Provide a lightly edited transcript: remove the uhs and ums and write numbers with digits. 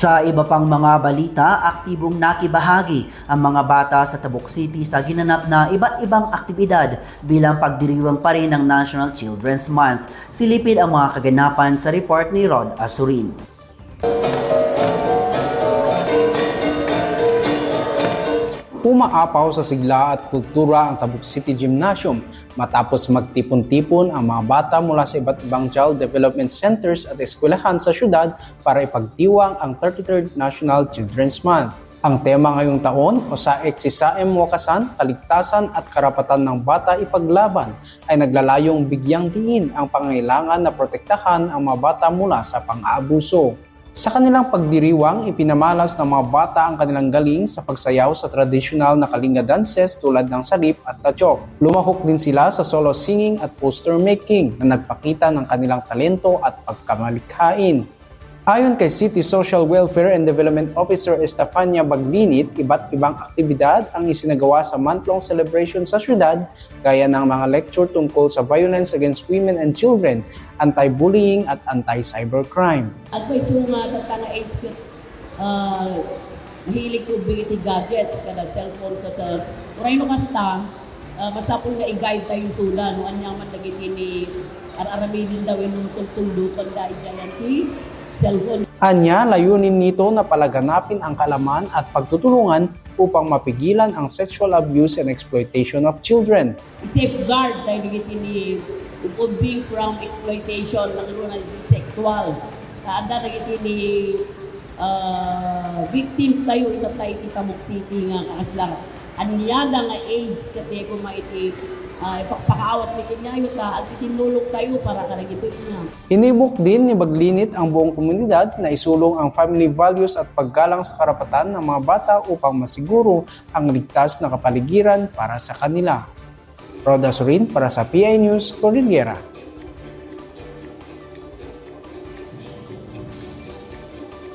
Sa iba pang mga balita, aktibong nakibahagi ang mga bata sa Tabuk City sa ginanap na iba't ibang aktibidad bilang pagdiriwang pa rin ng National Children's Month. Silipin ang mga kaganapan sa report ni Rod Asurin. Umaapaw sa sigla at kultura ang Tabuk City Gymnasium matapos magtipon-tipon ang mga bata mula sa iba't ibang child development centers at eskwelahan sa syudad para ipagdiwang ang 33rd National Children's Month. Ang tema ngayong taon o sa Eksisaem Wakasan, Kaligtasan at Karapatan ng Bata Ipaglaban ay naglalayong bigyang diin ang pangailangan na protektahan ang mga bata mula sa pang-aabuso. Sa kanilang pagdiriwang, ipinamalas ng mga bata ang kanilang galing sa pagsayaw sa tradisyonal na kalinga dances tulad ng salip at tachok. Lumahok din sila sa solo singing at poster making na nagpakita ng kanilang talento at pagkamalikhain. Ayon kay City Social Welfare and Development Officer Estefania Baglinit, iba't ibang aktibidad ang isinagawa sa month-long celebration sa syudad gaya ng mga lecture tungkol sa violence against women and children, anti-bullying at anti-cybercrime. Advice yung tagtana AIDS kit mahilig ko bigiti gadgets kada cellphone kada uray no kasta masapol nga i-guide tayo sula no anyaman dagiti ni araramidin daw yung tultulukan da ijayanti cellphone. Anya, layunin nito na palaganapin ang kaalaman at pagtutulungan upang mapigilan ang sexual abuse and exploitation of children. I-safeguard tayo dagiti ni being from exploitation ng lunal sexual. Ada dagiti ni victims tayo ito tayo kita Tabuk City nga kakaslang. Anyada nga AIDS kati kung maiti ipagpakaawat ni kinyayo ta at itinulog tayo para karagito niya. Inibok din ni Baglinit ang buong komunidad na isulong ang family values at paggalang sa karapatan ng mga bata upang masiguro ang ligtas na kapaligiran para sa kanila. Rod Asurin para sa PI News, Cordillera.